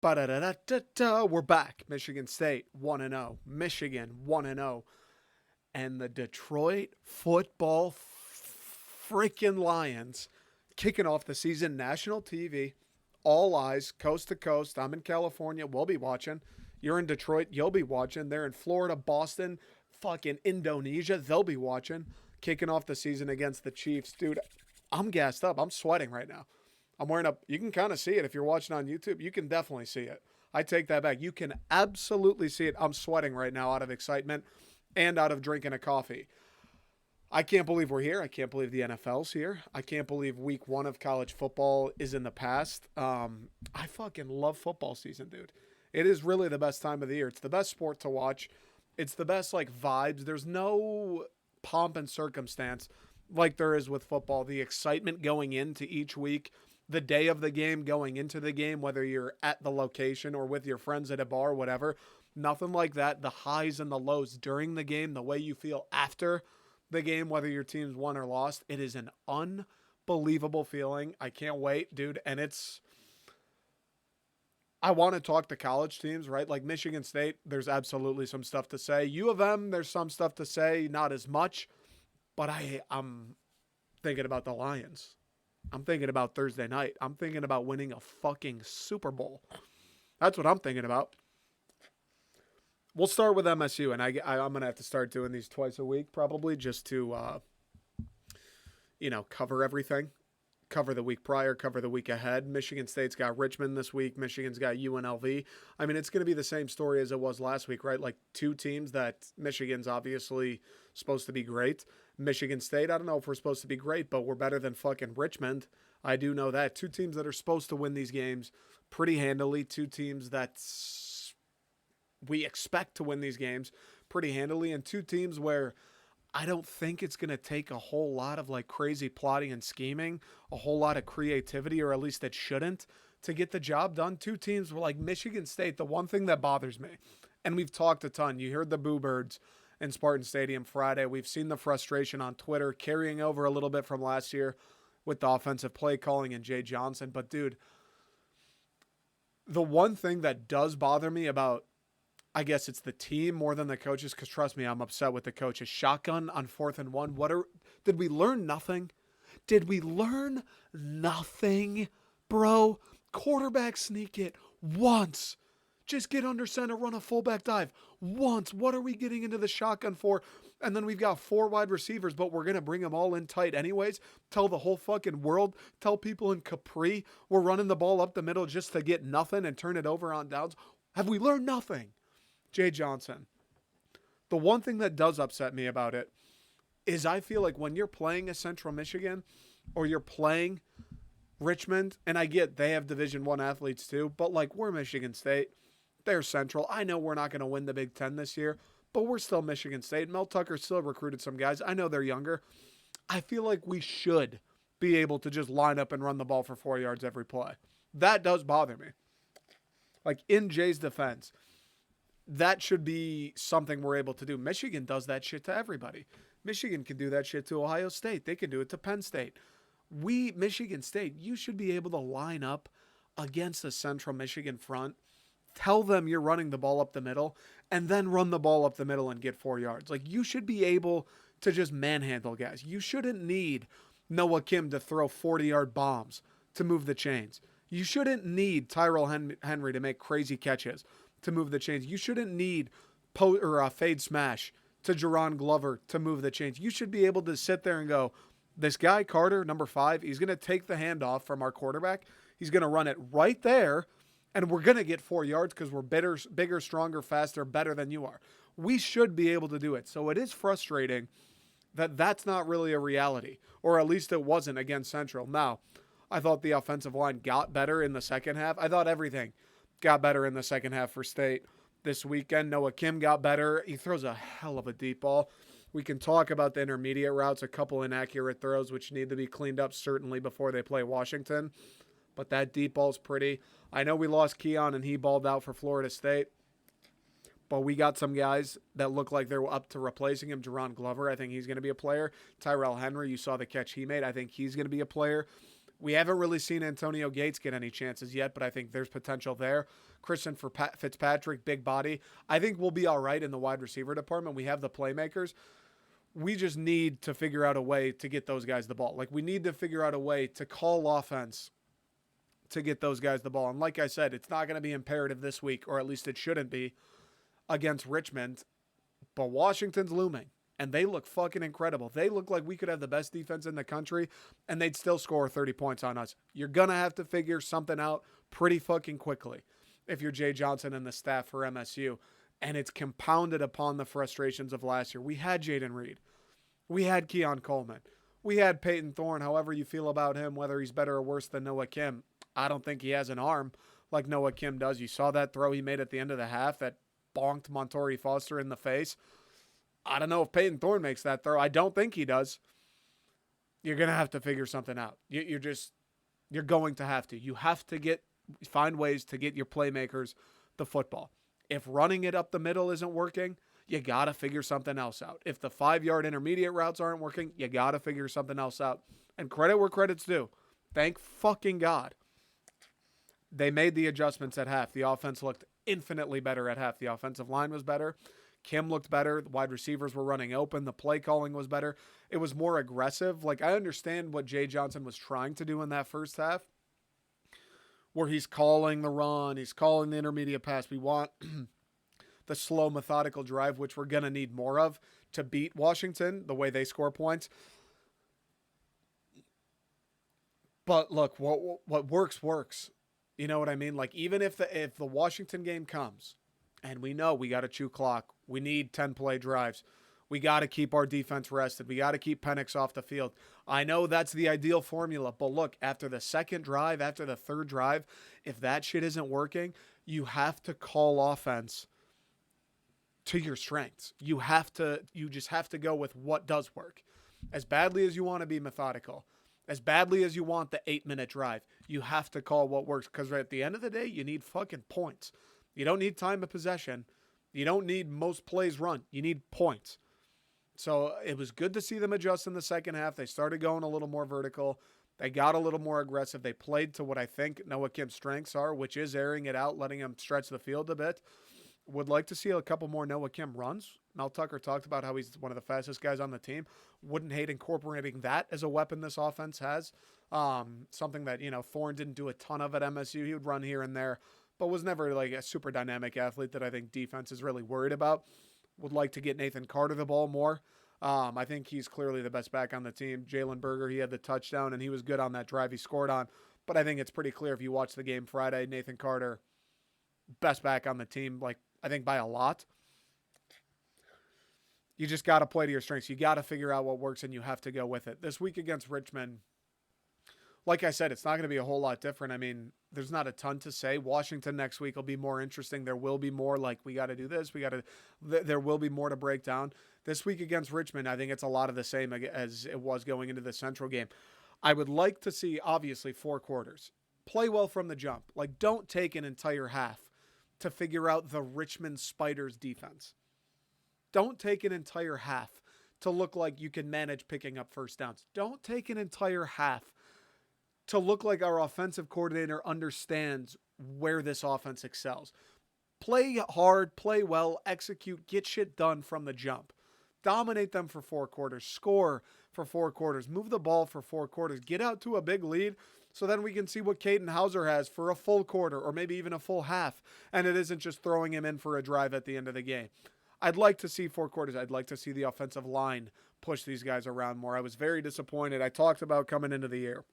Ba-da-da-da-da-da. We're back. Michigan State 1-0. Michigan 1-0. And the Detroit football freaking Lions kicking off the season, national TV, all eyes, coast to coast. I'm in California. We'll be watching. You're in Detroit. You'll be watching. They're in Florida, Boston, fucking Indonesia. They'll be watching. Kicking off the season against the Chiefs. Dude, I'm gassed up. I'm sweating right now. I'm wearing a, you can kind of see it if you're watching on YouTube. You can definitely see it. I take that back. You can absolutely see it. I'm sweating right now out of excitement and out of drinking a coffee. I can't believe we're here. I can't believe the NFL's here. I can't believe week one of college football is in the past. I fucking love football season, dude. It is really the best time of the year. It's the best sport to watch. It's the best, like, vibes. There's no pomp and circumstance like there is with football. The excitement going into each week, the day of the game, going into the game, whether you're at the location or with your friends at a bar, whatever. Nothing like that. The highs and the lows during the game, the way you feel after the game, whether your team's won or lost. It is an unbelievable feeling. I can't wait, dude. And I want to talk to college teams, right? Like Michigan State, there's absolutely some stuff to say. U of M, there's some stuff to say, not as much. But I'm thinking about the Lions. I'm thinking about Thursday night. I'm thinking about winning a fucking Super Bowl. That's what I'm thinking about. We'll start with MSU, and I'm going to have to start doing these twice a week probably just to, cover everything. Cover the week prior, cover the week ahead. Michigan State's got Richmond this week. Michigan's got UNLV. I mean, it's going to be the same story as it was last week, right? Like two teams that Michigan's obviously supposed to be great. Michigan State, I don't know if we're supposed to be great, but we're better than fucking Richmond. I do know that. Two teams that are supposed to win these games pretty handily. Two teams that we expect to win these games pretty handily. And two teams where I don't think it's going to take a whole lot of like crazy plotting and scheming, a whole lot of creativity, or at least it shouldn't, to get the job done. Two teams were like Michigan State. The one thing that bothers me, and we've talked a ton, you heard the Boo Birds in Spartan Stadium Friday. We've seen the frustration on Twitter carrying over a little bit from last year with the offensive play calling and Jay Johnson. But dude, the one thing that does bother me about, I guess it's the team more than the coaches, because trust me, I'm upset with the coaches. Shotgun on 4th and 1. Did we learn nothing? Did we learn nothing, bro? Quarterback sneak it once. Just get under center, run a fullback dive once. What are we getting into the shotgun for? And then we've got 4 wide receivers, but we're going to bring them all in tight anyways. Tell the whole fucking world, tell people in Capri, we're running the ball up the middle just to get nothing and turn it over on downs. Have we learned nothing? Jay Johnson. The one thing that does upset me about it is I feel like when you're playing a Central Michigan or you're playing Richmond, and I get they have Division I athletes too, but like we're Michigan State, they're Central. I know we're not going to win the Big Ten this year, but we're still Michigan State. Mel Tucker still recruited some guys. I know they're younger. I feel like we should be able to just line up and run the ball for 4 yards every play. That does bother me. Like in Jay's defense, that should be something we're able to do. Michigan does that shit to everybody. Michigan can do that shit to Ohio State. They can do it to Penn State. Michigan State, you should be able to line up against the Central Michigan front, tell them you're running the ball up the middle, and then run the ball up the middle and get 4 yards. Like, you should be able to just manhandle guys. You shouldn't need Noah Kim to throw 40-yard bombs to move the chains. You shouldn't need Tyrell Henry to make crazy catches to move the chains. You shouldn't need fade smash to Jerron Glover to move the chains. You should be able to sit there and go, this guy, Carter, number 5, he's going to take the handoff from our quarterback. He's going to run it right there, and we're going to get 4 yards because we're bigger, stronger, faster, better than you are. We should be able to do it. So it is frustrating that that's not really a reality, or at least it wasn't against Central. Now, I thought the offensive line got better in the second half. I thought everything got better in the second half for State this weekend. Noah Kim got better. He throws a hell of a deep ball. We can talk about the intermediate routes, a couple inaccurate throws, which need to be cleaned up certainly before they play Washington. But that deep ball's pretty. I know we lost Keon and he balled out for Florida State. But we got some guys that look like they're up to replacing him. Jerron Glover, I think he's going to be a player. Tyrell Henry, you saw the catch he made. I think he's going to be a player. We haven't really seen Antonio Gates get any chances yet, but I think there's potential there. Christian Fitzpatrick, big body. I think we'll be all right in the wide receiver department. We have the playmakers. We just need to figure out a way to get those guys the ball. Like, we need to figure out a way to call offense to get those guys the ball. And like I said, it's not going to be imperative this week, or at least it shouldn't be, against Richmond. But Washington's looming, and they look fucking incredible. They look like we could have the best defense in the country, and they'd still score 30 points on us. You're going to have to figure something out pretty fucking quickly if you're Jay Johnson and the staff for MSU. And it's compounded upon the frustrations of last year. We had Jaden Reed. We had Keon Coleman. We had Peyton Thorne, however you feel about him, whether he's better or worse than Noah Kim. I don't think he has an arm like Noah Kim does. You saw that throw he made at the end of the half that bonked Montori Foster in the face. I don't know if Peyton Thorne makes that throw. I don't think he does. You're going to have to figure something out. You're going to have to. You have to find ways to get your playmakers the football. If running it up the middle isn't working, you got to figure something else out. If the 5-yard intermediate routes aren't working, you got to figure something else out. And credit where credit's due. Thank fucking God. They made the adjustments at half. The offense looked infinitely better at half. The offensive line was better. Kim looked better. The wide receivers were running open. The play calling was better. It was more aggressive. Like, I understand what Jay Johnson was trying to do in that first half, where he's calling the run, he's calling the intermediate pass. We want the slow, methodical drive, which we're going to need more of to beat Washington, the way they score points. But look, what works, works. You know what I mean? Like, even if the Washington game comes, and we know we got to chew clock, we need 10-play drives, we got to keep our defense rested, we got to keep Penix off the field. I know that's the ideal formula, but look, after the second drive, after the third drive, if that shit isn't working, you have to call offense to your strengths. You just have to go with what does work. As badly as you want to be methodical, as badly as you want the 8-minute drive, you have to call what works, because at the end of the day, you need fucking points. You don't need time of possession. You don't need most plays run. You need points. So it was good to see them adjust in the second half. They started going a little more vertical. They got a little more aggressive. They played to what I think Noah Kim's strengths are, which is airing it out, letting him stretch the field a bit. Would like to see a couple more Noah Kim runs. Mel Tucker talked about how he's one of the fastest guys on the team. Wouldn't hate incorporating that as a weapon this offense has. Something that, Thorne didn't do a ton of at MSU. He would run here and there, but was never like a super dynamic athlete that I think defense is really worried about. Would like to get Nathan Carter the ball more. I think he's clearly the best back on the team. Jalen Berger, he had the touchdown, and he was good on that drive he scored on. But I think it's pretty clear if you watch the game Friday, Nathan Carter, best back on the team, like I think by a lot. You just got to play to your strengths. You got to figure out what works, and you have to go with it. This week against Richmond, like I said, it's not going to be a whole lot different. I mean, there's not a ton to say. Washington next week will be more interesting. There will be more like we got to do this. There will be more to break down. This week against Richmond, I think it's a lot of the same as it was going into the Central game. I would like to see, obviously, 4 quarters. Play well from the jump. Like, don't take an entire half to figure out the Richmond Spiders defense. Don't take an entire half to look like you can manage picking up first downs. Don't take an entire half to look like our offensive coordinator understands where this offense excels. Play hard, play well, execute, get shit done from the jump. Dominate them for 4 quarters. Score for 4 quarters. Move the ball for 4 quarters. Get out to a big lead so then we can see what Caden Hauser has for a full quarter or maybe even a full half, and it isn't just throwing him in for a drive at the end of the game. I'd like to see 4 quarters. I'd like to see the offensive line push these guys around more. I was very disappointed. I talked about coming into the year.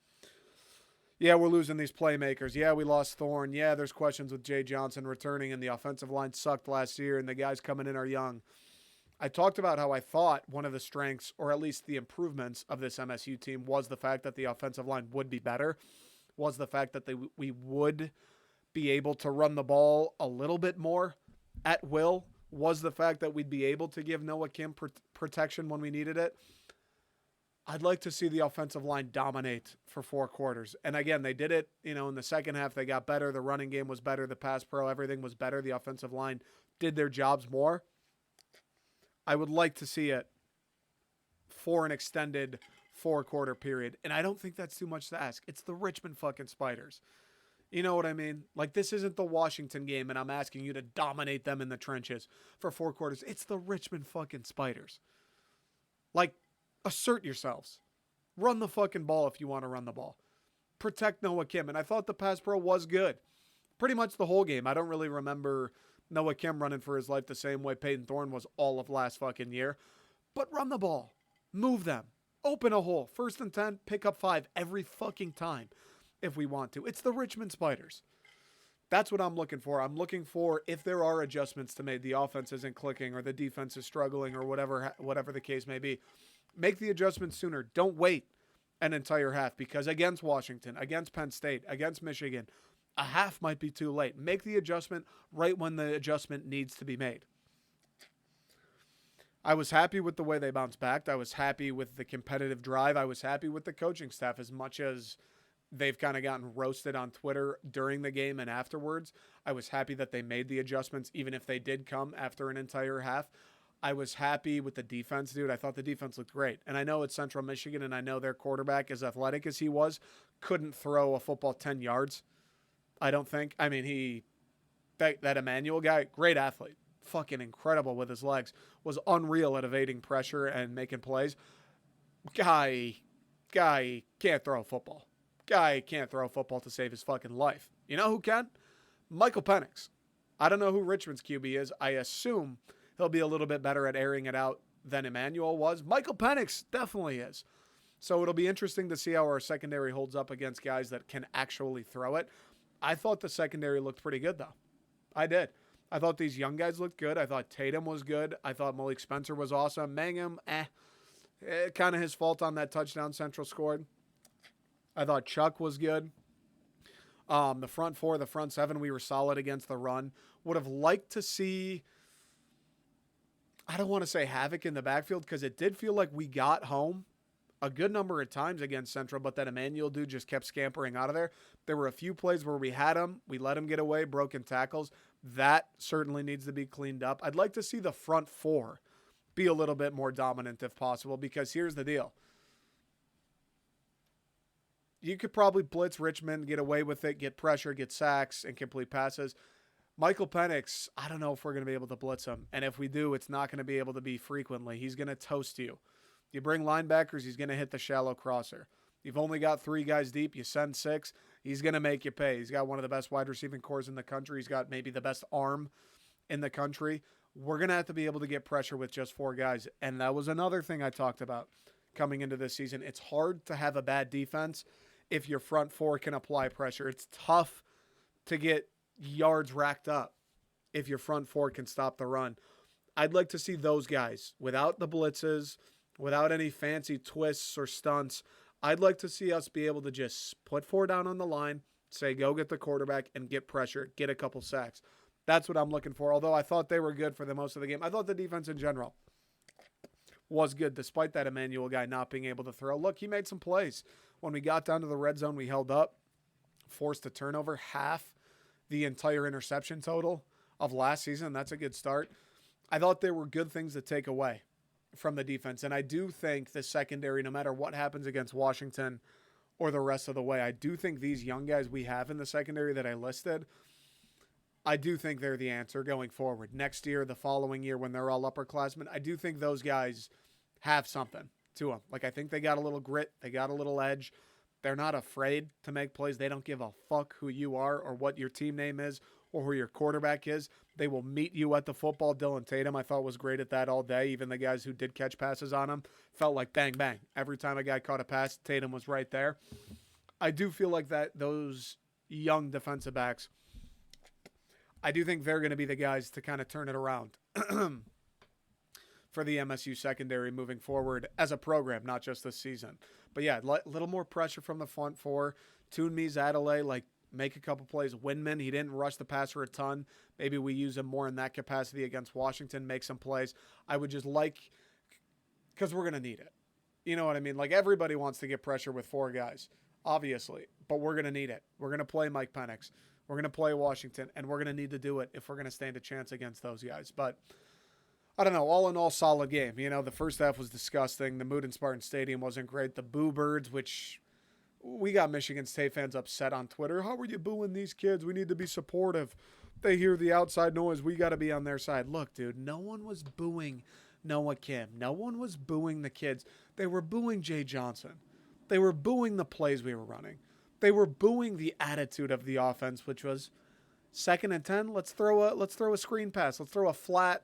Yeah, we're losing these playmakers. Yeah, we lost Thorne. Yeah, there's questions with Jay Johnson returning, and the offensive line sucked last year, and the guys coming in are young. I talked about how I thought one of the strengths, or at least the improvements of this MSU team, was the fact that the offensive line would be better, was the fact that we would be able to run the ball a little bit more at will, was the fact that we'd be able to give Noah Kim protection when we needed it. I'd like to see the offensive line dominate for 4 quarters. And again, they did it, in the second half. They got better. The running game was better. The pass pro, everything was better. The offensive line did their jobs more. I would like to see it for an extended 4-quarter period. And I don't think that's too much to ask. It's the Richmond fucking Spiders. You know what I mean? Like, this isn't the Washington game, and I'm asking you to dominate them in the trenches for 4 quarters. It's the Richmond fucking Spiders. Like, assert yourselves. Run the fucking ball if you want to run the ball. Protect Noah Kim. And I thought the pass pro was good. Pretty much the whole game. I don't really remember Noah Kim running for his life the same way Peyton Thorne was all of last fucking year. But run the ball. Move them. Open a hole. 1st and 10, pick up 5 every fucking time if we want to. It's the Richmond Spiders. That's what I'm looking for. I'm looking for, if there are adjustments to make, the offense isn't clicking or the defense is struggling or whatever the case may be, make the adjustments sooner. Don't wait an entire half, because against Washington, against Penn State, against Michigan, a half might be too late. Make the adjustment right when the adjustment needs to be made. I was happy with the way they bounced back. I was happy with the competitive drive. I was happy with the coaching staff, as much as they've kind of gotten roasted on Twitter during the game and afterwards. I was happy that they made the adjustments, even if they did come after an entire half. I was happy with the defense, dude. I thought the defense looked great. And I know it's Central Michigan, and I know their quarterback, as athletic as he was, couldn't throw a football 10 yards. I don't think. I mean, that Emmanuel guy, great athlete. Fucking incredible with his legs. Was unreal at evading pressure and making plays. Guy can't throw a football. Guy can't throw a football to save his fucking life. You know who can? Michael Penix. I don't know who Richmond's QB is. I assume he'll be a little bit better at airing it out than Emmanuel was. Michael Penix definitely is. So it'll be interesting to see how our secondary holds up against guys that can actually throw it. I thought the secondary looked pretty good, though. I did. I thought these young guys looked good. I thought Tatum was good. I thought Malik Spencer was awesome. Mangum, kind of his fault on that touchdown Central scored. I thought Chuck was good. The front 4, the front 7, we were solid against the run. Would have liked to see, I don't want to say havoc in the backfield, because it did feel like we got home a good number of times against Central, but that Emmanuel dude just kept scampering out of there. There were a few plays where we had him. We let him get away, broken tackles. That certainly needs to be cleaned up. I'd like to see the front 4 be a little bit more dominant if possible, because here's the deal. You could probably blitz Richmond, get away with it, get pressure, get sacks, and complete passes. Michael Penix, I don't know if we're going to be able to blitz him. And if we do, it's not going to be able to be frequently. He's going to toast you. You bring linebackers, he's going to hit the shallow crosser. You've only got 3 guys deep. You send 6, he's going to make you pay. He's got one of the best wide receiving cores in the country. He's got maybe the best arm in the country. We're going to have to be able to get pressure with just 4 guys. And that was another thing I talked about coming into this season. It's hard to have a bad defense if your front 4 can apply pressure. It's tough to get yards racked up if your front 4 can stop the run. I'd like to see those guys without the blitzes, without any fancy twists or stunts. I'd like to see us be able to just put 4 down on the line, say go get the quarterback and get pressure, get a couple sacks. That's what I'm looking for. Although I thought they were good for the most of the game. I thought the defense in general was good, despite that Emmanuel guy not being able to throw. Look, he made some plays. When we got down to the red zone, we held up, forced a turnover, half the entire interception total of last season. That's a good start. I thought there were good things to take away from the defense. And I do think the secondary, no matter what happens against Washington or the rest of the way, I do think these young guys we have in the secondary that I listed, I do think they're the answer going forward. Next year, the following year, when they're all upperclassmen, I do think those guys have something to them. Like, I think they got a little grit. They got a little edge. They're not afraid to make plays. They don't give a fuck who you are or what your team name is or who your quarterback is. They will meet you at the football. Dylan Tatum, I thought, was great at that all day. Even the guys who did catch passes on him felt like bang, bang. Every time a guy caught a pass, Tatum was right there. I do feel like that those young defensive backs, I do think they're going to be the guys to kind of turn it around for the MSU secondary moving forward as a program, not just this season. But yeah, a little more pressure from the front 4. Toonmi, Zadele, like, make a couple plays. Windman, he didn't rush the passer a ton. Maybe we use him more in that capacity against Washington, make some plays. I would just like, because we're going to need it. You know what I mean? Like, everybody wants to get pressure with 4 guys, obviously, but we're going to need it. We're going to play Mike Penix. We're going to play Washington, and we're going to need to do it if we're going to stand a chance against those guys. But I don't know. All in all, solid game. You know, the first half was disgusting. The mood in Spartan Stadium wasn't great. The Boo Birds, which we got Michigan State fans upset on Twitter. How are you booing these kids? We need to be supportive. They hear the outside noise. We got to be on their side. Look, dude, no one was booing Noah Kim. No one was booing the kids. They were booing Jay Johnson. They were booing the plays we were running. They were booing the attitude of the offense, which was 2nd and 10. Let's throw a screen pass. Let's throw a flat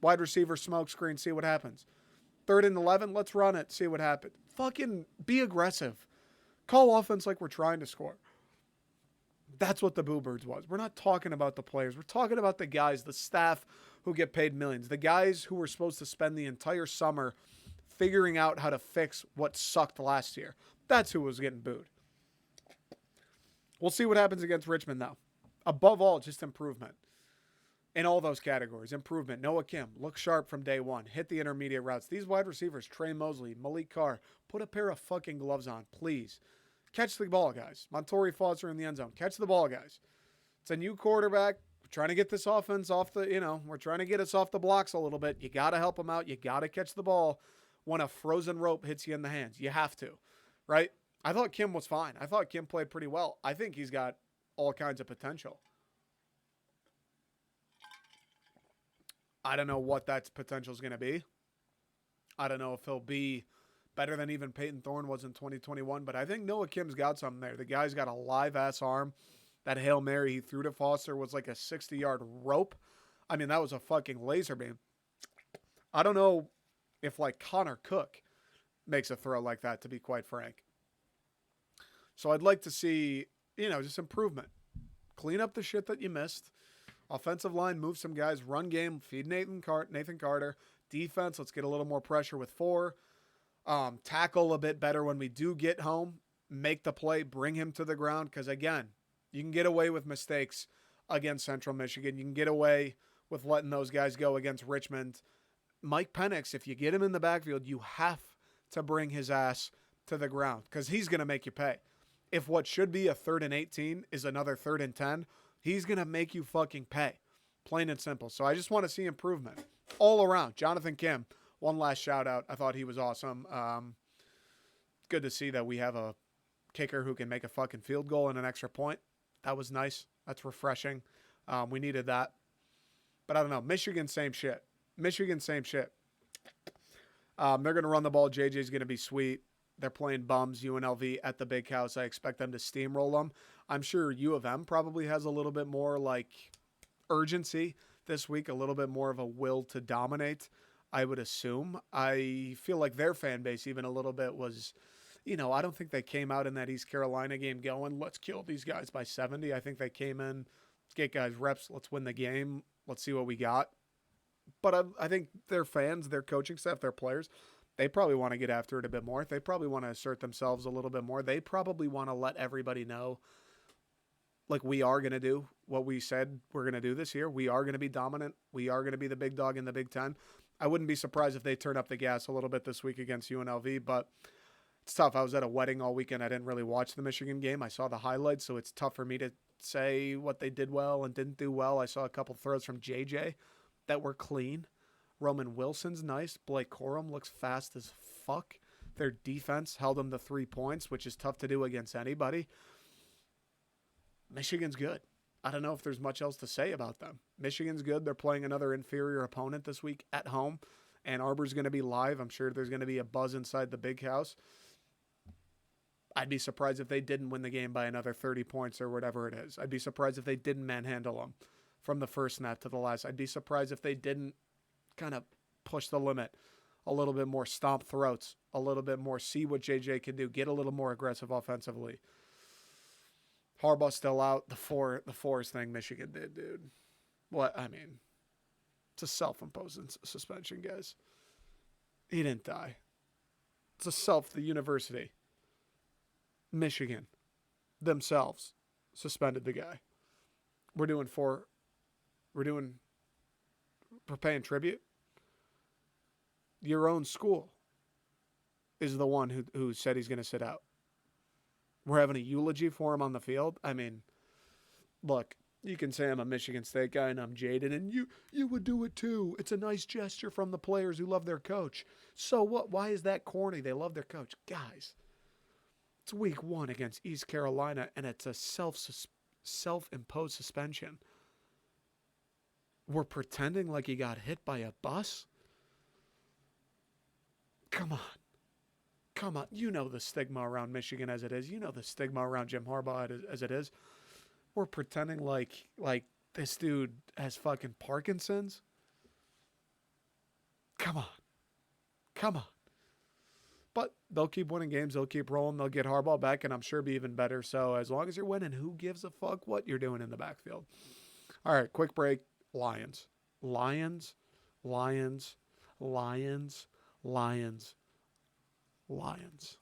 wide receiver smoke screen. See what happens. 3rd and 11. Let's run it. See what happens. Fucking be aggressive. Call offense like we're trying to score. That's what the Boo Birds was. We're not talking about the players. We're talking about the guys, the staff who get paid millions. The guys who were supposed to spend the entire summer figuring out how to fix what sucked last year. That's who was getting booed. We'll see what happens against Richmond, though. Above all, just improvement. In all those categories, improvement. Noah Kim, look sharp from day one. Hit the intermediate routes. These wide receivers, Trey Mosley, Malik Carr, put a pair of fucking gloves on, please. Catch the ball, guys. Montori Foster in the end zone. Catch the ball, guys. It's a new quarterback. We're trying to get this offense off the, we're trying to get us off the blocks a little bit. You got to help them out. You got to catch the ball when a frozen rope hits you in the hands. You have to, right? I thought Kim was fine. I thought Kim played pretty well. I think he's got all kinds of potential. I don't know what that potential is going to be. I don't know if he'll be better than even Peyton Thorne was in 2021, but I think Noah Kim's got something there. The guy's got a live-ass arm. That Hail Mary he threw to Foster was like a 60-yard rope. I mean, that was a fucking laser beam. I don't know if, like, Connor Cook makes a throw like that, to be quite frank. So I'd like to see, just improvement. Clean up the shit that you missed. Offensive line, move some guys. Run game, feed Nathan Carter. Defense, let's get a little more pressure with 4. Tackle a bit better when we do get home. Make the play, bring him to the ground. Because, again, you can get away with mistakes against Central Michigan. You can get away with letting those guys go against Richmond. Mike Penix, if you get him in the backfield, you have to bring his ass to the ground because he's going to make you pay. If what should be a 3rd and 18 is another 3rd and 10, he's going to make you fucking pay. Plain and simple. So I just want to see improvement all around. Jonathan Kim, one last shout out. I thought he was awesome. Good to see that we have a kicker who can make a fucking field goal and an extra point. That was nice. That's refreshing. We needed that. But I don't know. Michigan, same shit. They're going to run the ball. JJ's going to be sweet. They're playing bums, UNLV at the big house. I expect them to steamroll them. I'm sure U of M probably has a little bit more like urgency this week, a little bit more of a will to dominate, I would assume. I feel like their fan base even a little bit was, I don't think they came out in that East Carolina game going, let's kill these guys by 70. I think they came in, let's get guys reps, let's win the game, let's see what we got. But I think their fans, their coaching staff, their players, they probably want to get after it a bit more. They probably want to assert themselves a little bit more. They probably want to let everybody know, like, we are going to do what we said we're going to do this year. We are going to be dominant. We are going to be the big dog in the Big Ten. I wouldn't be surprised if they turn up the gas a little bit this week against UNLV, but it's tough. I was at a wedding all weekend. I didn't really watch the Michigan game. I saw the highlights, so it's tough for me to say what they did well and didn't do well. I saw a couple throws from JJ that were clean. Roman Wilson's nice. Blake Corum looks fast as fuck. Their defense held them to 3 points, which is tough to do against anybody. Michigan's good. I don't know if there's much else to say about them. Michigan's good. They're playing another inferior opponent this week at home. Ann Arbor's going to be live. I'm sure there's going to be a buzz inside the big house. I'd be surprised if they didn't win the game by another 30 points or whatever it is. I'd be surprised if they didn't manhandle them from the first snap to the last. I'd be surprised if they didn't kind of push the limit a little bit more, stomp throats a little bit more, see what JJ can do, get a little more aggressive offensively. Harbaugh's still out. The fours thing Michigan did, dude. What? I mean, it's a self-imposed suspension, guys. He didn't die. It's the university, Michigan, themselves suspended the guy. We're paying tribute. Your own school is the one who said he's going to sit out. We're having a eulogy for him on the field. I mean, look, You can say I'm a Michigan State guy and I'm jaded, and you would do it too. It's a nice gesture from the players who love their coach. So what? Why is that corny? They love their coach. Guys, it's week 1 against East Carolina, and it's a self-imposed suspension. We're pretending like he got hit by a bus? Come on. Come on. You know the stigma around Michigan as it is. You know the stigma around Jim Harbaugh as it is. We're pretending like this dude has fucking Parkinson's. Come on. Come on. But they'll keep winning games. They'll keep rolling. They'll get Harbaugh back, and I'm sure be even better. So as long as you're winning, who gives a fuck what you're doing in the backfield? All right, quick break. Lions. Lions. Lions. Lions. Lions. Lions.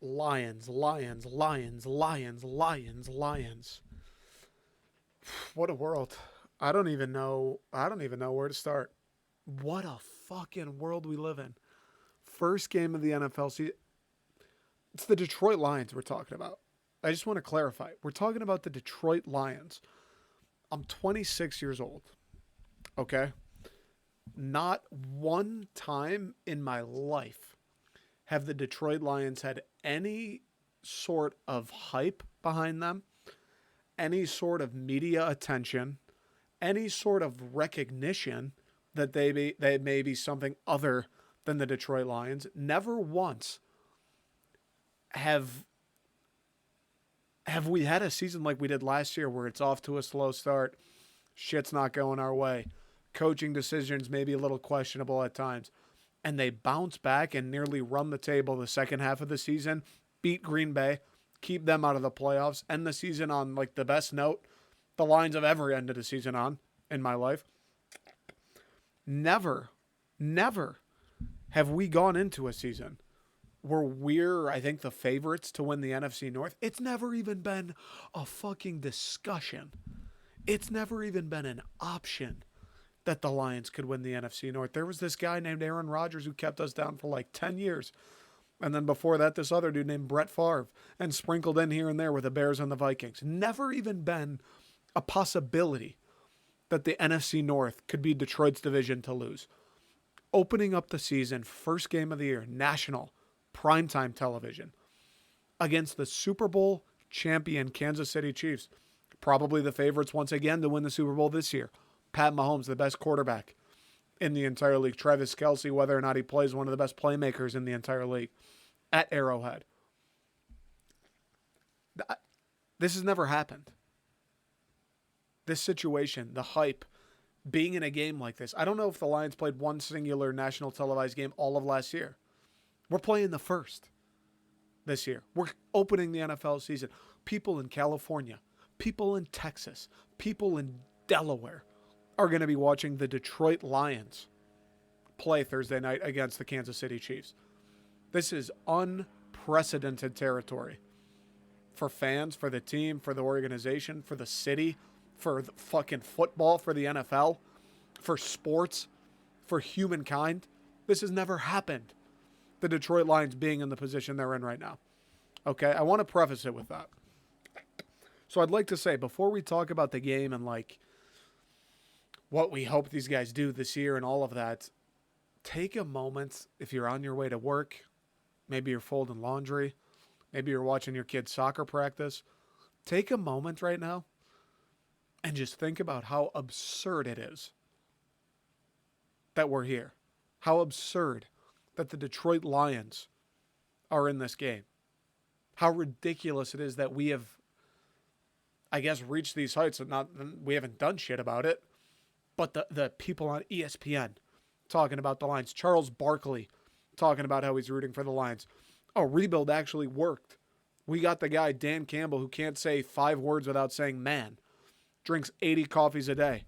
Lions. Lions. Lions. Lions. Lions. Lions. What a world. I don't even know where to start. What a fucking world we live in. First game of the NFL season. It's the Detroit Lions we're talking about. I just want to clarify. We're talking about the Detroit Lions. I'm 26 years old. Okay? Not one time in my life have the Detroit Lions had any sort of hype behind them, any sort of media attention, any sort of recognition that they may be something other than the Detroit Lions. Never once have we had a season like we did last year where it's off to a slow start, shit's not going our way, coaching decisions may be a little questionable at times, and they bounce back and nearly run the table the second half of the season, beat Green Bay, keep them out of the playoffs, end the season on like the best note the Lions have ever ended a season on in my life. Never have we gone into a season where we're, I think, the favorites to win the NFC North. It's never even been a fucking discussion. It's never even been an option that the Lions could win the NFC North. There was this guy named Aaron Rodgers who kept us down for like 10 years. And then before that, this other dude named Brett Favre, and sprinkled in here and there with the Bears and the Vikings. Never even been a possibility that the NFC North could be Detroit's division to lose. Opening up the season, first game of the year, national, primetime television, against the Super Bowl champion Kansas City Chiefs. Probably the favorites once again to win the Super Bowl this year. Pat Mahomes, the best quarterback in the entire league. Travis Kelce, whether or not he plays, one of the best playmakers in the entire league at Arrowhead. This has never happened. This situation, the hype, being in a game like this. I don't know if the Lions played one singular national televised game all of last year. We're playing the first this year. We're opening the NFL season. People in California, people in Texas, people in Delaware are going to be watching the Detroit Lions play Thursday night against the Kansas City Chiefs. This is unprecedented territory for fans, for the team, for the organization, for the city, for the fucking football, for the NFL, for sports, for humankind. This has never happened. The Detroit Lions being in the position they're in right now. Okay, I want to preface it with that. So I'd like to say, before we talk about the game and like what we hope these guys do this year and all of that, take a moment if you're on your way to work, maybe you're folding laundry, maybe you're watching your kid's soccer practice. Take a moment right now and just think about how absurd it is that we're here. How absurd that the Detroit Lions are in this game. How ridiculous it is that we have, I guess, reached these heights and we haven't done shit about it. But the people on ESPN talking about the Lions. Charles Barkley talking about how he's rooting for the Lions. Oh, rebuild actually worked. We got the guy, Dan Campbell, who can't say 5 words without saying man. Drinks 80 coffees a day.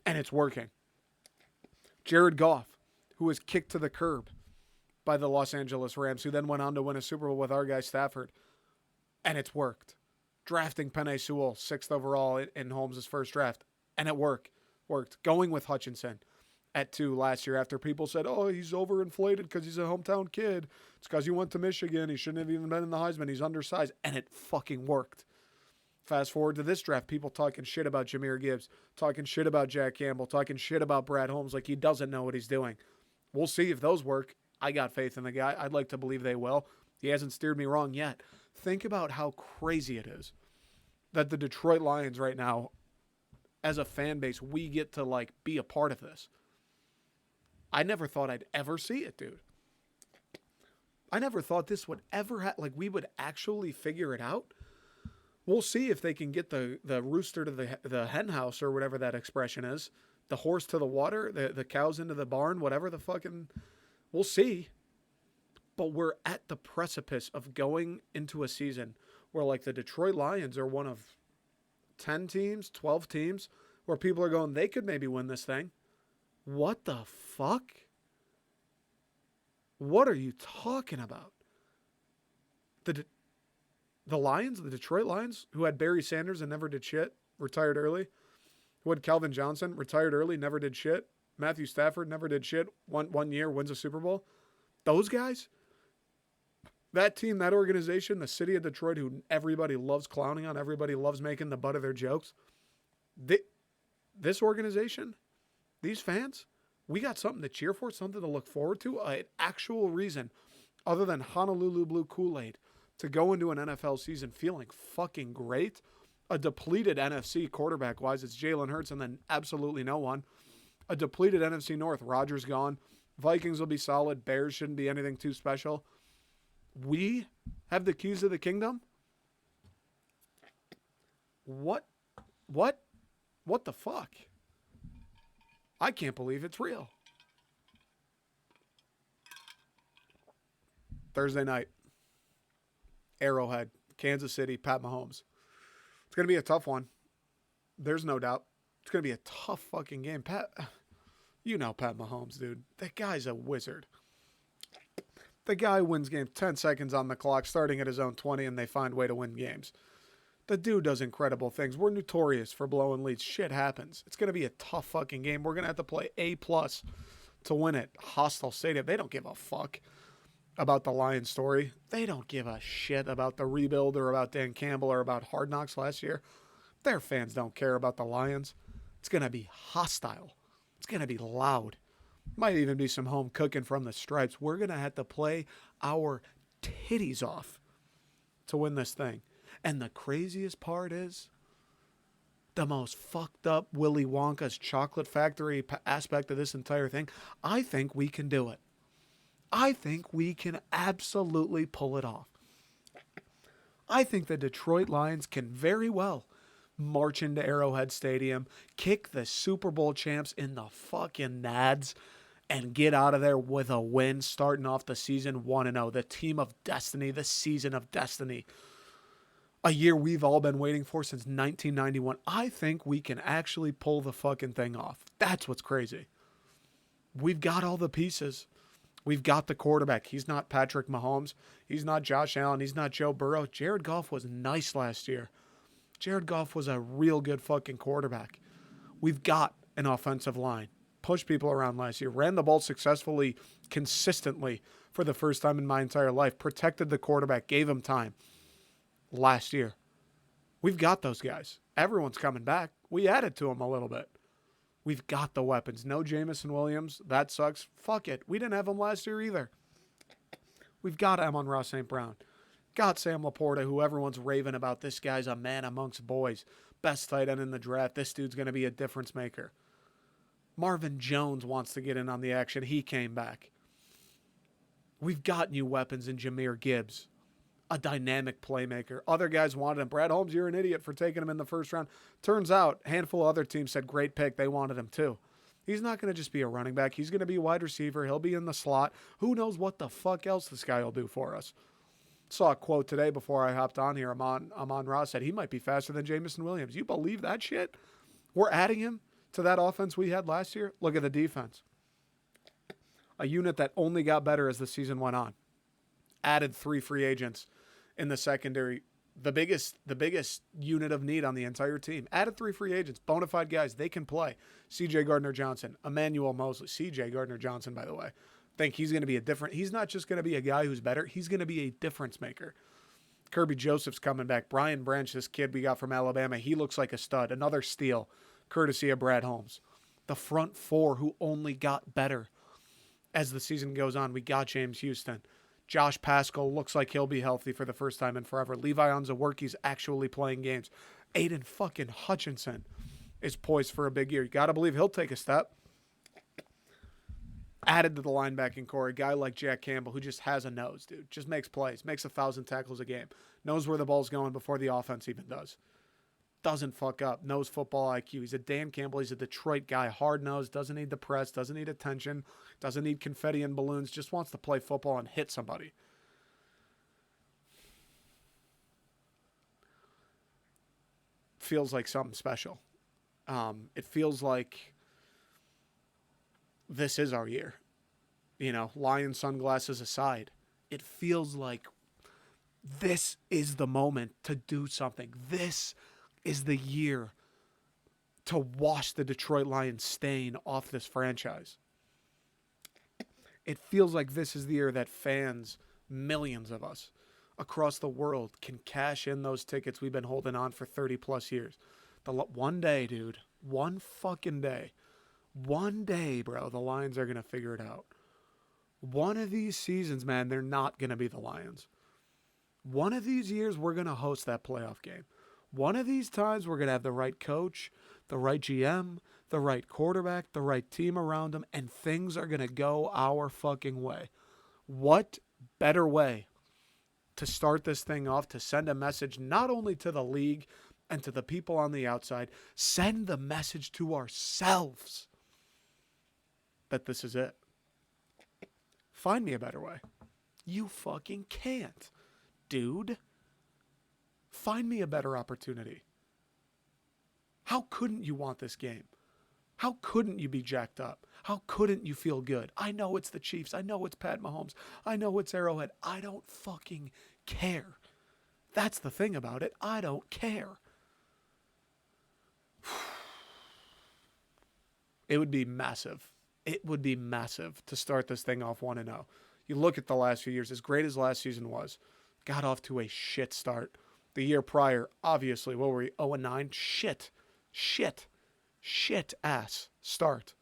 And it's working. Jared Goff, who was kicked to the curb by the Los Angeles Rams, who then went on to win a Super Bowl with our guy Stafford. And it's worked. Drafting Penei Sewell, 6th overall in Holmes' first draft. And it worked. Going with Hutchinson at 2 last year after people said, oh, he's overinflated because he's a hometown kid. It's because he went to Michigan. He shouldn't have even been in the Heisman. He's undersized. And it fucking worked. Fast forward to this draft, people talking shit about Jahmyr Gibbs, talking shit about Jack Campbell, talking shit about Brad Holmes like he doesn't know what he's doing. We'll see if those work. I got faith in the guy. I'd like to believe they will. He hasn't steered me wrong yet. Think about how crazy it is that the Detroit Lions right now, as a fan base, we get to like be a part of this. I never thought I'd ever see it, dude. I never thought this would ever like we would actually figure it out. We'll see if they can get the rooster to the hen house or whatever that expression is. The horse to the water, the cows into the barn, whatever the fucking... We'll see. But we're at the precipice of going into a season where like the Detroit Lions are one of 10 teams, 12 teams, where people are going, they could maybe win this thing. What the fuck? What are you talking about? The Lions, the Detroit Lions, who had Barry Sanders and never did shit, retired early. Who had Calvin Johnson, retired early, never did shit. Matthew Stafford never did shit. One year, wins a Super Bowl. Those guys, that team, that organization, the city of Detroit, who everybody loves clowning on, everybody loves making the butt of their jokes. This organization, these fans, we got something to cheer for, something to look forward to, an actual reason other than Honolulu Blue Kool-Aid to go into an NFL season feeling fucking great. A depleted NFC quarterback-wise, it's Jalen Hurts and then absolutely no one. A depleted NFC North, Rodgers gone. Vikings will be solid. Bears shouldn't be anything too special. We have the keys to the kingdom? What the fuck? I can't believe it's real. Thursday night. Arrowhead, Kansas City, Pat Mahomes. It's going to be a tough one. There's no doubt. It's going to be a tough fucking game. You know Pat Mahomes, dude. That guy's a wizard. The guy wins games 10 seconds on the clock, starting at his own 20, and they find a way to win games. The dude does incredible things. We're notorious for blowing leads. Shit happens. It's going to be a tough fucking game. We're going to have to play A+ to win it. Hostile stadium. They don't give a fuck about the Lions story. They don't give a shit about the rebuild or about Dan Campbell or about Hard Knocks last year. Their fans don't care about the Lions. It's going to be hostile. It's going to be loud. Might even be some home cooking from the stripes. We're going to have to play our titties off to win this thing. And the craziest part is the most fucked up Willy Wonka's chocolate factory aspect of this entire thing. I think we can do it. I think we can absolutely pull it off. I think the Detroit Lions can very well march into Arrowhead Stadium, kick the Super Bowl champs in the fucking nads, and get out of there with a win, starting off the season 1-0. The team of destiny, the season of destiny. A year we've all been waiting for since 1991. I think we can actually pull the fucking thing off. That's what's crazy. We've got all the pieces. We've got the quarterback. He's not Patrick Mahomes. He's not Josh Allen. He's not Joe Burrow. Jared Goff was nice last year. Jared Goff was a real good fucking quarterback. We've got an offensive line. Pushed people around last year. Ran the ball successfully, consistently for the first time in my entire life. Protected the quarterback. Gave him time last year. We've got those guys. Everyone's coming back. We added to them a little bit. We've got the weapons. No Jamison Williams. That sucks. Fuck it. We didn't have him last year either. We've got Amon-Ra St. Brown. Got Sam Laporta, who everyone's raving about. This guy's a man amongst boys. Best tight end in the draft. This dude's going to be a difference maker. Marvin Jones wants to get in on the action. He came back. We've got new weapons in Jahmyr Gibbs. A dynamic playmaker. Other guys wanted him. Brad Holmes, you're an idiot for taking him in the first round. Turns out, a handful of other teams said, great pick. They wanted him too. He's not going to just be a running back. He's going to be a wide receiver. He'll be in the slot. Who knows what the fuck else this guy will do for us. Saw a quote today before I hopped on here. Amon-Ra said he might be faster than Jamison Williams. You believe that shit? We're adding him to that offense we had last year. Look at the defense. A unit that only got better as the season went on. Added 3 free agents in the secondary. The biggest unit of need on the entire team. Added 3 free agents. Bona fide guys. They can play. C.J. Gardner-Johnson. Emmanuel Mosley. C.J. Gardner-Johnson, by the way. Think he's going to be he's not just going to be a guy who's better. He's going to be a difference maker. Kirby Joseph's coming back. Brian Branch, this kid we got from Alabama, he looks like a stud. Another steal, courtesy of Brad Holmes. The front four who only got better as the season goes on. We got James Houston. Josh Paschal looks like he'll be healthy for the first time in forever. Levi Onzaworki's actually playing games. Aiden fucking Hutchinson is poised for a big year. You got to believe he'll take a step. Added to the linebacking core, a guy like Jack Campbell who just has a nose, dude. Just makes plays, makes 1,000 tackles a game. Knows where the ball's going before the offense even does. Doesn't fuck up. Knows football IQ. He's a Dan Campbell. He's a Detroit guy. Hard-nosed. Doesn't need the press. Doesn't need attention. Doesn't need confetti and balloons. Just wants to play football and hit somebody. Feels like something special. It feels like this is our year. You know, lion sunglasses aside. It feels like this is the moment to do something. This is the year to wash the Detroit Lions stain off this franchise. It feels like this is the year that fans, millions of us across the world, can cash in those tickets we've been holding on for 30 plus years. One day, dude, one fucking day, bro, the Lions are going to figure it out. One of these seasons, man, they're not going to be the Lions. One of these years, we're going to host that playoff game. One of these times, we're going to have the right coach, the right GM, the right quarterback, the right team around them, and things are going to go our fucking way. What better way to start this thing off, to send a message not only to the league and to the people on the outside, send the message to ourselves that this is it. Find me a better way. You fucking can't, dude. Find me a better opportunity. How couldn't you want this game? How couldn't you be jacked up? How couldn't you feel good? I know it's the Chiefs. I know it's Pat Mahomes. I know it's Arrowhead. I don't fucking care. That's the thing about it. I don't care. It would be massive. It would be massive to start this thing off 1-0. You look at the last few years, as great as last season was, got off to a shit start. The year prior, obviously, what were we, 0-9? Shit ass start.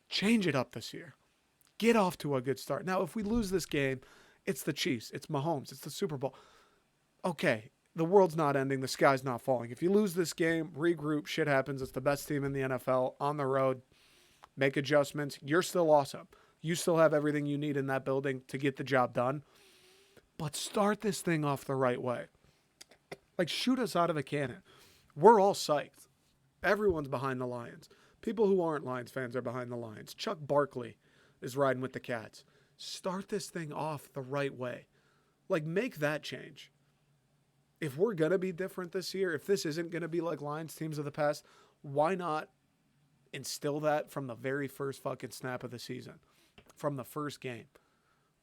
Change it up this year. Get off to a good start. Now, if we lose this game, it's the Chiefs, it's Mahomes, it's the Super Bowl. Okay, the world's not ending, the sky's not falling. If you lose this game, regroup, shit happens. It's the best team in the NFL, on the road, make adjustments. You're still awesome. You still have everything you need in that building to get the job done. But start this thing off the right way. Like, shoot us out of a cannon. We're all psyched. Everyone's behind the Lions. People who aren't Lions fans are behind the Lions. Chuck Barkley is riding with the Cats. Start this thing off the right way. Like, make that change. If we're going to be different this year, if this isn't going to be like Lions teams of the past, why not instill that from the very first fucking snap of the season? From the first game.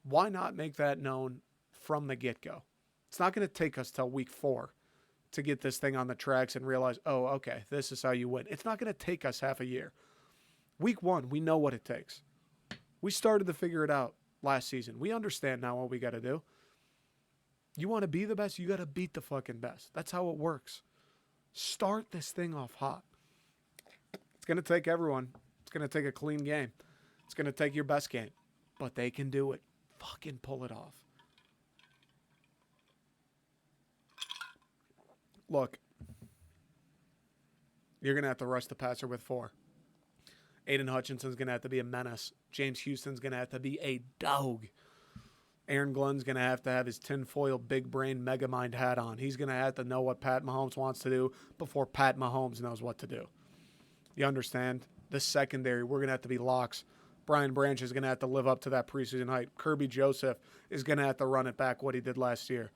Why not make that known from the get-go? It's not going to take us till week 4 to get this thing on the tracks and realize, oh, okay, this is how you win. It's not going to take us half a year. Week 1, we know what it takes. We started to figure it out last season. We understand now what we got to do. You want to be the best, you got to beat the fucking best. That's how it works. Start this thing off hot. It's going to take everyone. It's going to take a clean game. It's going to take your best game. But they can do it. Fucking pull it off. Look, you're going to have to rush the passer with 4. Aiden Hutchinson's going to have to be a menace. James Houston's going to have to be a dog. Aaron Glenn's going to have his tinfoil big brain mega mind hat on. He's going to have to know what Pat Mahomes wants to do before Pat Mahomes knows what to do. You understand? This secondary, we're going to have to be locks. Brian Branch is going to have to live up to that preseason hype. Kirby Joseph is going to have to run it back what he did last year.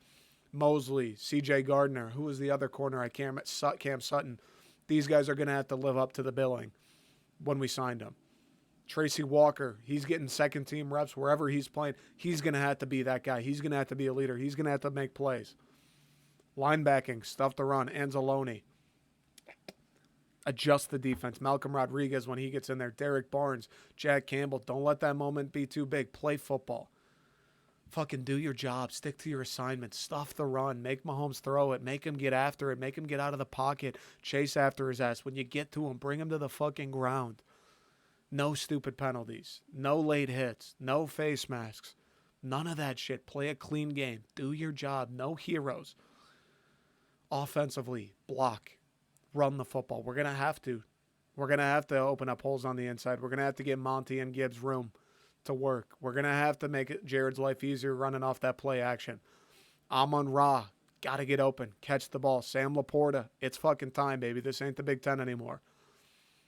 Mosley, C.J. Gardner, who was the other corner? Cam Sutton. These guys are going to have to live up to the billing when we signed him. Tracy Walker, he's getting second-team reps wherever he's playing. He's going to have to be that guy. He's going to have to be a leader. He's going to have to make plays. Linebacking, stuff to run. Anzalone. Adjust the defense. Malcolm Rodriguez when he gets in there. Derek Barnes, Jack Campbell. Don't let that moment be too big. Play football. Fucking do your job. Stick to your assignment. Stuff the run. Make Mahomes throw it. Make him get after it. Make him get out of the pocket. Chase after his ass. When you get to him, bring him to the fucking ground. No stupid penalties. No late hits. No face masks. None of that shit. Play a clean game. Do your job. No heroes. Offensively, block. Run the football. We're going to have to. We're going to have to open up holes on the inside. We're going to have to give Monty and Gibbs room to work. We're going to have to make Jared's life easier running off that play action. Amon-Ra, got to get open. Catch the ball. Sam Laporta, it's fucking time, baby. This ain't the Big Ten anymore.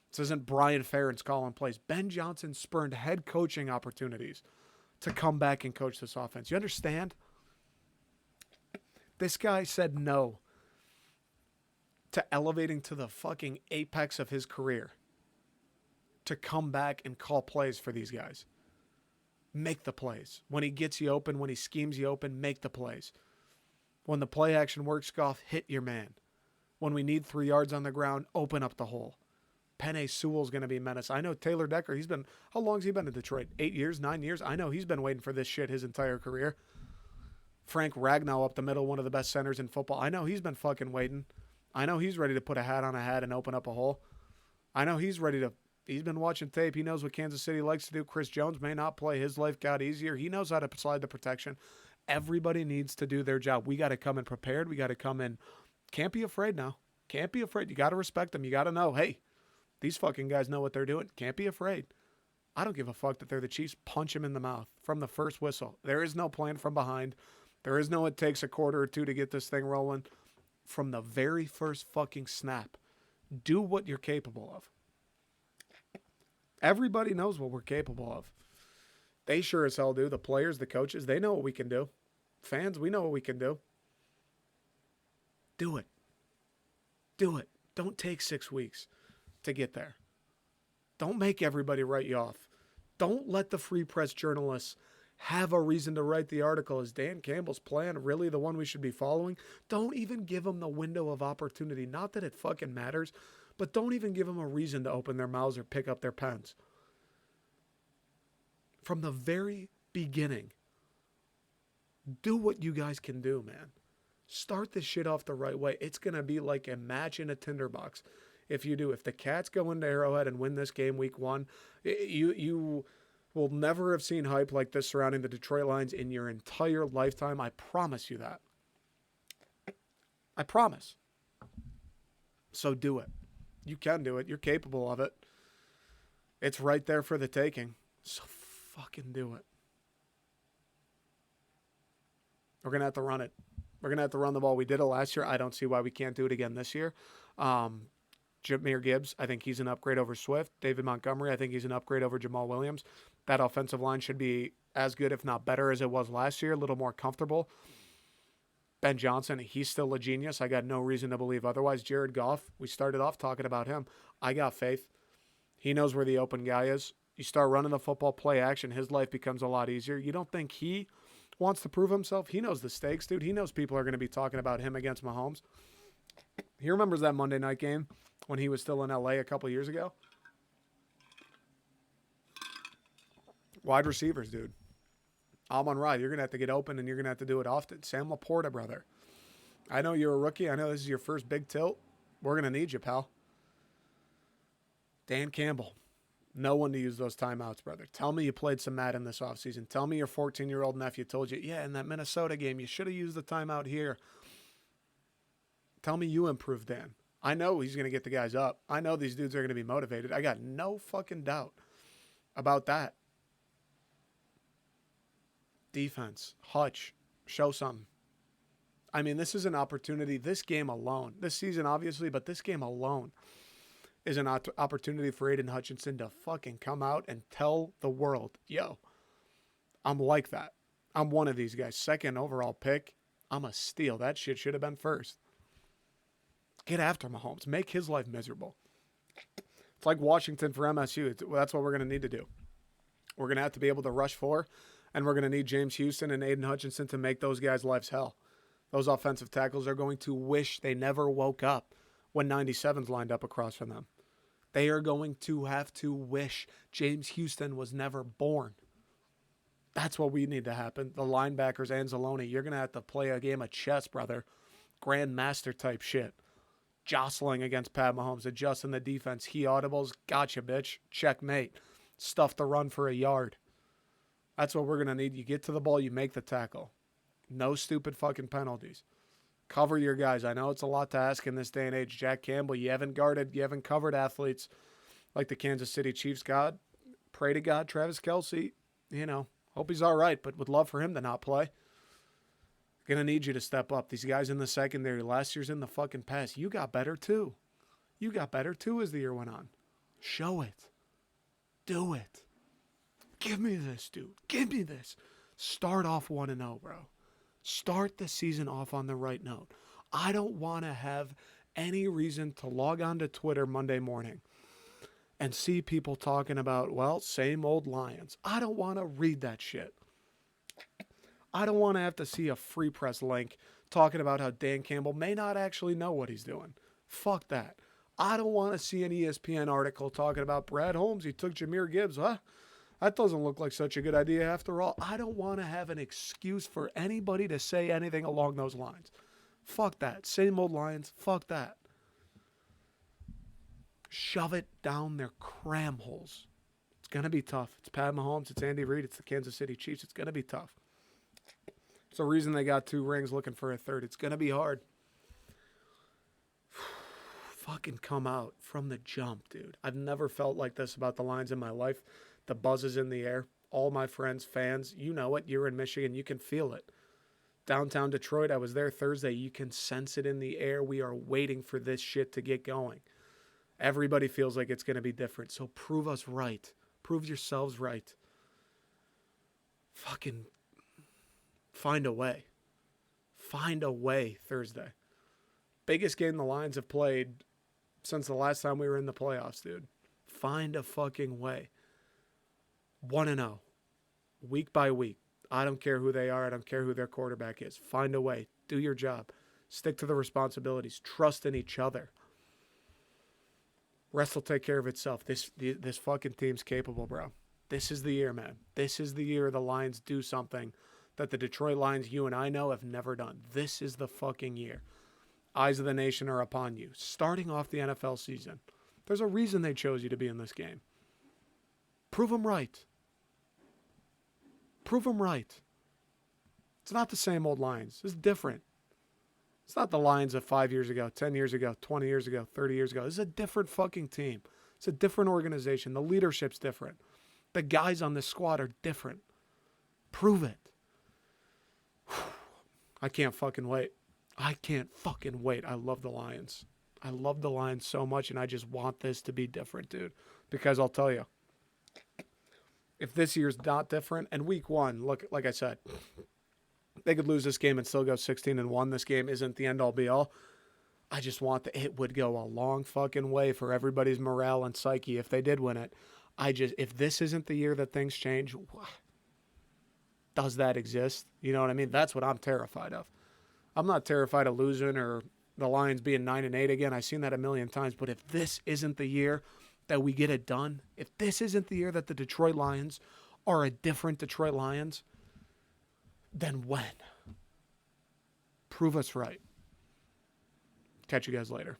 This isn't Brian Ferentz calling plays. Ben Johnson spurned head coaching opportunities to come back and coach this offense. You understand? This guy said no to elevating to the fucking apex of his career to come back and call plays for these guys. Make the plays. When he gets you open, when he schemes you open, make the plays. When the play action works, Goff, hit your man. When we need 3 yards on the ground, open up the hole. Penei Sewell's going to be a menace. I know Taylor Decker, how long's he been in Detroit? 8 years, 9 years? I know he's been waiting for this shit his entire career. Frank Ragnow up the middle, one of the best centers in football. I know he's been fucking waiting. I know he's ready to put a hat on a hat and open up a hole. I know he's been watching tape. He knows what Kansas City likes to do. Chris Jones may not play. His life got easier. He knows how to slide the protection. Everybody needs to do their job. We got to come in prepared. We got to come in. Can't be afraid now. Can't be afraid. You got to respect them. You got to know, hey, these fucking guys know what they're doing. Can't be afraid. I don't give a fuck that they're the Chiefs. Punch him in the mouth from the first whistle. There is no plan from behind. There is no it takes a quarter or two to get this thing rolling. From the very first fucking snap, do what you're capable of. Everybody knows what we're capable of. They sure as hell do. The players, the coaches, they know what we can do. Fans, we know what we can do. Do it. Do it. Don't take 6 weeks to get there. Don't make everybody write you off. Don't let the free press journalists have a reason to write the article. Is Dan Campbell's plan really the one we should be following? Don't even give them the window of opportunity. Not that it fucking matters, but don't even give them a reason to open their mouths or pick up their pens. From the very beginning, do what you guys can do, man. Start this shit off the right way. It's going to be like a match in a tinderbox. If you do, if the Cats go into Arrowhead and win this game week 1, you will never have seen hype like this surrounding the Detroit Lions in your entire lifetime. I promise you that. I promise. So do it. You can do it. You're capable of it. It's right there for the taking. So fucking do it. We're going to have to run it. We're going to have to run the ball. We did it last year. I don't see why we can't do it again this year. Jahmyr Gibbs, I think he's an upgrade over Swift. David Montgomery, I think he's an upgrade over Jamal Williams. That offensive line should be as good, if not better, as it was last year. A little more comfortable. Ben Johnson, he's still a genius. I got no reason to believe otherwise. Jared Goff, we started off talking about him. I got faith. He knows where the open guy is. You start running the football, play action, his life becomes a lot easier. You don't think he wants to prove himself? He knows the stakes, dude. He knows people are going to be talking about him against Mahomes. He remembers that Monday night game when he was still in LA a couple years ago. Wide receivers, dude. Amon-Ra, you're going to have to get open, and you're going to have to do it often. Sam Laporta, brother. I know you're a rookie. I know this is your first big tilt. We're going to need you, pal. Dan Campbell. No one to use those timeouts, brother. Tell me you played some Madden this offseason. Tell me your 14-year-old nephew told you, yeah, in that Minnesota game, you should have used the timeout here. Tell me you improved, Dan. I know he's going to get the guys up. I know these dudes are going to be motivated. I got no fucking doubt about that. Defense, Hutch, show something. I mean, this is an opportunity. This game alone, this season obviously, but this game alone is an opportunity for Aiden Hutchinson to fucking come out and tell the world, yo, I'm like that. I'm one of these guys. Second overall pick. I'm a steal. That shit should have been first. Get after Mahomes. Make his life miserable. It's like Washington for MSU. That's what we're going to need to do. We're going to have to be able to rush for, and we're going to need James Houston and Aiden Hutchinson to make those guys' lives hell. Those offensive tackles are going to wish they never woke up when 97's lined up across from them. They are going to have to wish James Houston was never born. That's what we need to happen. The linebackers, Anzalone, you're going to have to play a game of chess, brother. Grandmaster type shit. Jostling against Pat Mahomes, adjusting the defense. He audibles. Gotcha, bitch. Checkmate. Stuff the run for a yard. That's what we're going to need. You get to the ball, you make the tackle. No stupid fucking penalties. Cover your guys. I know it's a lot to ask in this day and age. Jack Campbell, you haven't covered athletes like the Kansas City Chiefs. God, pray to God, Travis Kelce, hope he's all right, but would love for him to not play. Gonna need you to step up. These guys in the secondary, last year's in the fucking past. You got better too. You got better too as the year went on. Show it. Do it. Give me this, dude. Give me this. Start off 1-0, bro. Start the season off on the right note. I don't want to have any reason to log on to Twitter Monday morning and see people talking about, well, same old Lions. I don't want to read that shit. I don't want to have to see a free press link talking about how Dan Campbell may not actually know what he's doing. Fuck that. I don't want to see an ESPN article talking about Brad Holmes. He took Jahmyr Gibbs. Huh? That doesn't look like such a good idea after all. I don't want to have an excuse for anybody to say anything along those lines. Fuck that. Same old Lions. Fuck that. Shove it down their cram holes. It's going to be tough. It's Pat Mahomes. It's Andy Reid. It's the Kansas City Chiefs. It's going to be tough. It's the reason they got 2 rings looking for a third. It's going to be hard. Fucking come out from the jump, dude. I've never felt like this about the Lions in my life. The buzz is in the air. All my friends, fans, you know it. You're in Michigan. You can feel it. Downtown Detroit, I was there Thursday. You can sense it in the air. We are waiting for this shit to get going. Everybody feels like it's going to be different. So prove us right. Prove yourselves right. Fucking find a way. Find a way Thursday. Biggest game the Lions have played since the last time we were in the playoffs, dude. Find a fucking way. 1-0. Week by week. I don't care who they are. I don't care who their quarterback is. Find a way. Do your job. Stick to the responsibilities. Trust in each other. Rest will take care of itself. This fucking team's capable, bro. This is the year, man. This is the year the Lions do something that the Detroit Lions, you and I know, have never done. This is the fucking year. Eyes of the nation are upon you. Starting off the NFL season. There's a reason they chose you to be in this game. Prove them right. Prove them right. It's not the same old Lions. It's different. It's not the Lions of 5 years ago, 10 years ago, 20 years ago, 30 years ago. This is a different fucking team. It's a different organization. The leadership's different. The guys on this squad are different. Prove it. I can't fucking wait. I can't fucking wait. I love the Lions. I love the Lions so much, and I just want this to be different, dude. Because I'll tell you, if this year's not different, and week 1, look, like I said, they could lose this game and still go 16-1. This game isn't the end-all, be-all. I just want it would go a long fucking way for everybody's morale and psyche if they did win it. If this isn't the year that things change, does that exist? You know what I mean? That's what I'm terrified of. I'm not terrified of losing or the Lions being 9-8 again. I've seen that a million times. But if this isn't the year that we get it done, if this isn't the year that the Detroit Lions are a different Detroit Lions, then when? Prove us right. Catch you guys later.